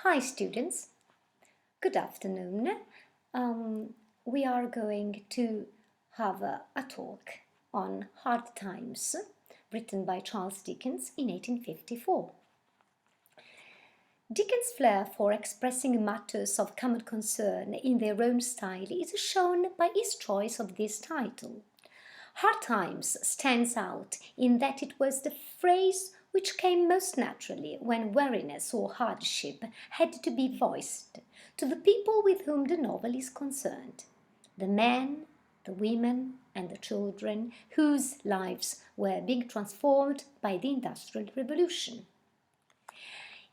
Hi students, good afternoon. We are going to have a talk on Hard Times, written by Charles Dickens in 1854. Dickens' flair for expressing matters of common concern in their own style is shown by his choice of this title. Hard Times stands out in that it was the phrase which came most naturally when weariness or hardship had to be voiced to the people with whom the novel is concerned, the men, the women and the children whose lives were being transformed by the Industrial Revolution.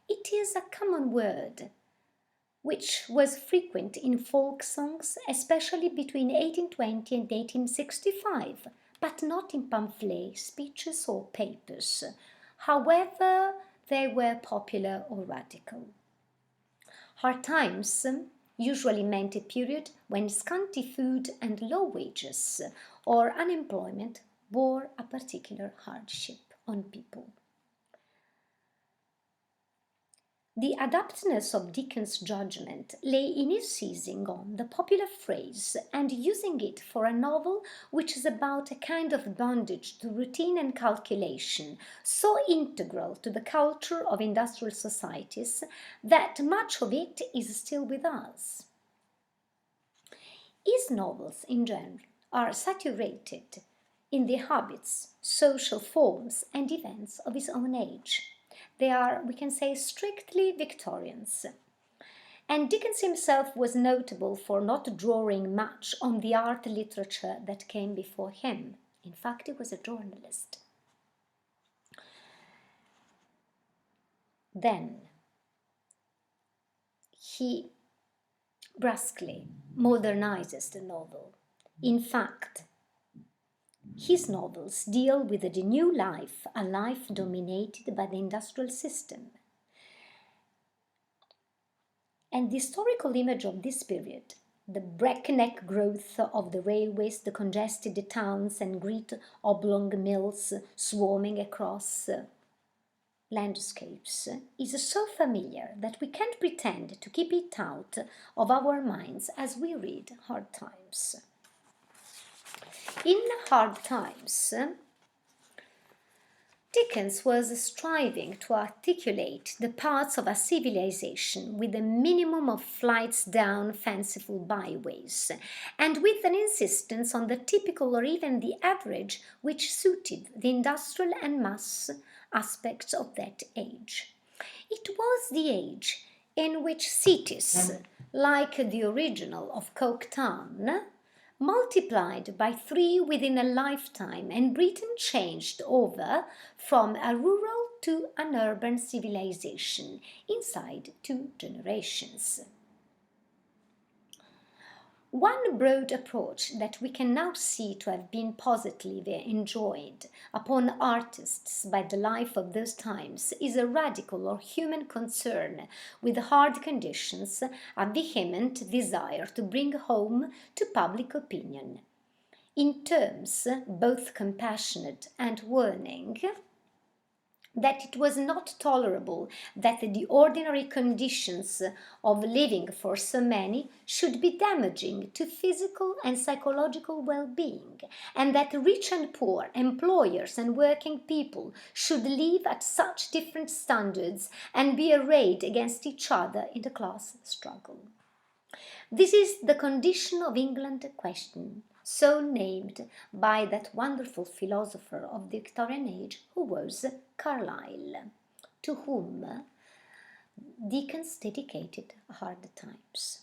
It is a common word which was frequent in folk songs, especially between 1820 and 1865, but not in pamphlet, speeches or papers, however they were popular or radical. Hard times usually meant a period when scanty food and low wages or unemployment bore a particular hardship on people. The adaptness of Dickens' judgment lay in his seizing on the popular phrase and using it for a novel which is about a kind of bondage to routine and calculation, so integral to the culture of industrial societies that much of it is still with us. His novels, in general, are saturated in the habits, social forms and events of his own age. They are, we can say, strictly Victorians. And Dickens himself was notable for not drawing much on the art literature that came before him. In fact, he was a journalist. Then he brusquely modernizes the novel. In fact, his novels deal with the new life, a life dominated by the industrial system. And the historical image of this period, the breakneck growth of the railways, the congested towns and great oblong mills swarming across landscapes, is so familiar that we can't pretend to keep it out of our minds as we read Hard Times. In Hard Times, Dickens was striving to articulate the parts of a civilization with a minimum of flights down fanciful byways, and with an insistence on the typical or even the average which suited the industrial and mass aspects of that age. It was the age in which cities, like the original of Coketown, multiplied by 3 within a lifetime, and Britain changed over from a rural to an urban civilization inside 2 generations. One broad approach that we can now see to have been positively enjoyed upon artists by the life of those times is a radical or human concern with hard conditions, a vehement desire to bring home to public opinion, in terms both compassionate and warning, that it was not tolerable that the ordinary conditions of living for so many should be damaging to physical and psychological well-being, and that rich and poor, employers and working people should live at such different standards and be arrayed against each other in the class struggle. This is the condition of England question, so named by that wonderful philosopher of the Victorian age who was Carlyle, to whom Dickens dedicated Hard Times.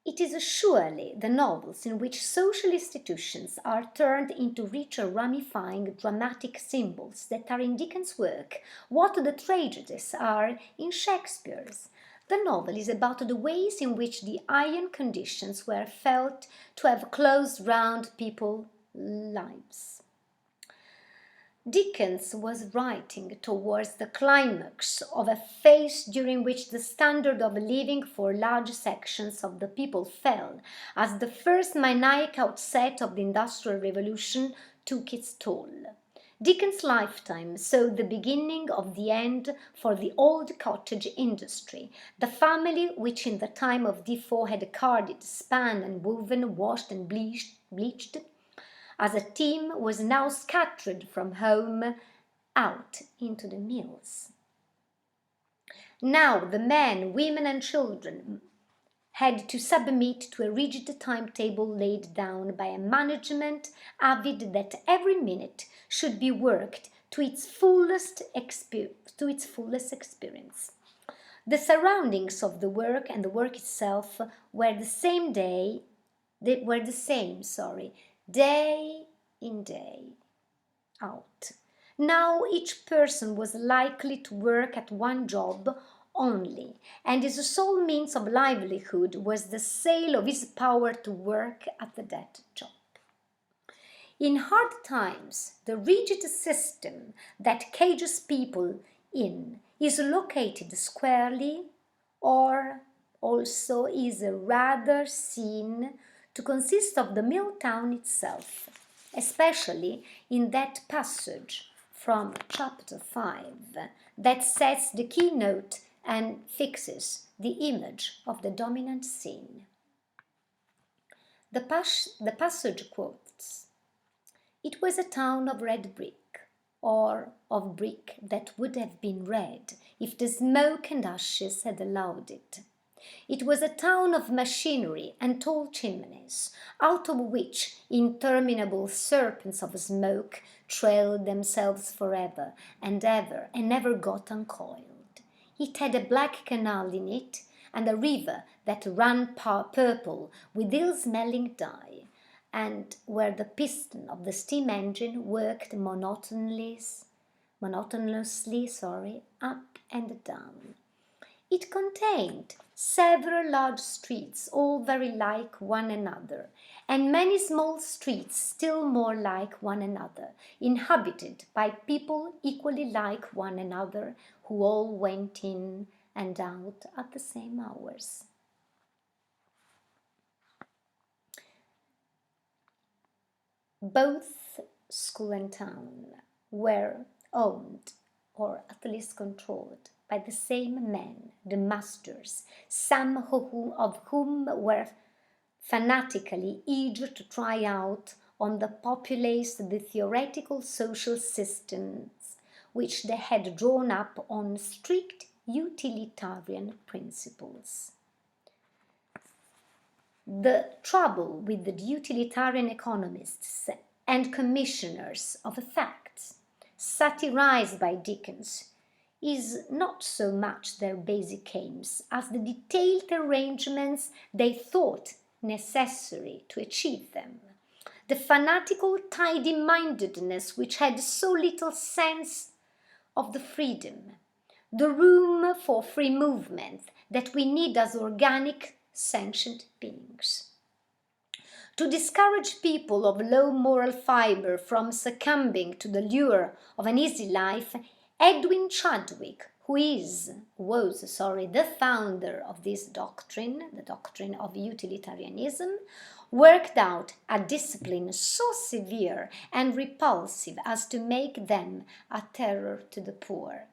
It is surely the novels in which social institutions are turned into richer, ramifying, dramatic symbols that are in Dickens' work what the tragedies are in Shakespeare's. The novel is about the ways in which the iron conditions were felt to have closed round people's lives. Dickens was writing towards the climax of a phase during which the standard of living for large sections of the people fell, as the first maniac outset of the Industrial Revolution took its toll. Dickens' lifetime saw the beginning of the end for the old cottage industry. The family, which in the time of Defoe had carded, spun and woven, washed and bleached as a team, was now scattered from home out into the mills. Now the men, women and children had to submit to a rigid timetable laid down by a management avid that every minute should be worked to its fullest experience. The surroundings of the work and the work itself were the same day in day out. Now each person was likely to work at one job only, and his sole means of livelihood was the sale of his power to work at that job. In hard times, the rigid system that cages people in is located squarely, or also is rather seen to consist of the mill town itself, especially in that passage from chapter 5 that sets the keynote and fixes the image of the dominant scene. The passage quotes, "It was a town of red brick, or of brick that would have been red if the smoke and ashes had allowed it. It was a town of machinery and tall chimneys, out of which interminable serpents of smoke trailed themselves forever and ever and never got uncoiled. It had a black canal in it, and a river that ran purple with ill-smelling dye, and where the piston of the steam engine worked monotonously, up and down. It contained several large streets, all very like one another, and many small streets still more like one another, inhabited by people equally like one another, who all went in and out at the same hours." Both school and town were owned, or at least controlled, by the same men, the masters, some of whom were fanatically eager to try out on the populace the theoretical social systems which they had drawn up on strict utilitarian principles. The trouble with the utilitarian economists and commissioners of facts satirized by Dickens is not so much their basic aims as the detailed arrangements they thought necessary to achieve them. The fanatical tidy-mindedness which had so little sense of the freedom, the room for free movement that we need as organic, sentient beings. To discourage people of low moral fibre from succumbing to the lure of an easy life, Edwin Chadwick, who was the founder of this doctrine, the doctrine of utilitarianism, worked out a discipline so severe and repulsive as to make them a terror to the poor.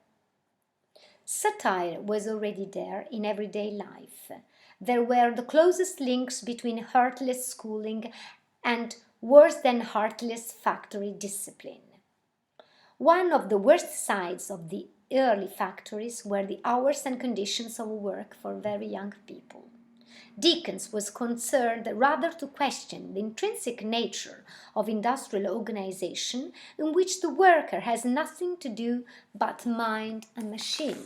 Satire was already there in everyday life. There were the closest links between heartless schooling and worse than heartless factory discipline. One of the worst sides of the early factories were the hours and conditions of work for very young people. Dickens was concerned rather to question the intrinsic nature of industrial organization, in which the worker has nothing to do but mind a machine,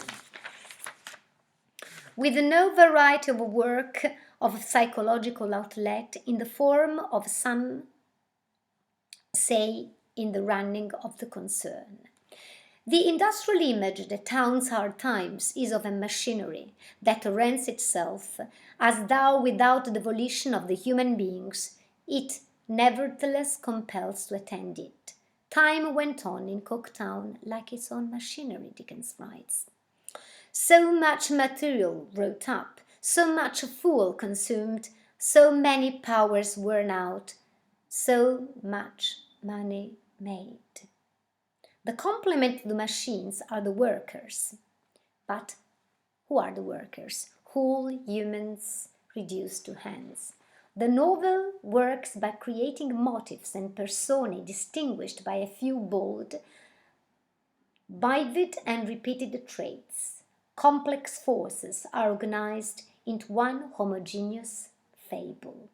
with no variety of work of psychological outlet in the form of some say in the running of the concern. The industrial image that haunts our times is of a machinery that rents itself, as though without the volition of the human beings, it nevertheless compels to attend it. Time went on in Coketown like its own machinery, Dickens writes. So much material wrought up, so much fuel consumed, so many powers worn out, so much money made. The complement to the machines are the workers. But who are the workers? Whole humans reduced to hands. The novel works by creating motifs and personae distinguished by a few bold, vivid and repeated traits. Complex forces are organized into one homogeneous fable.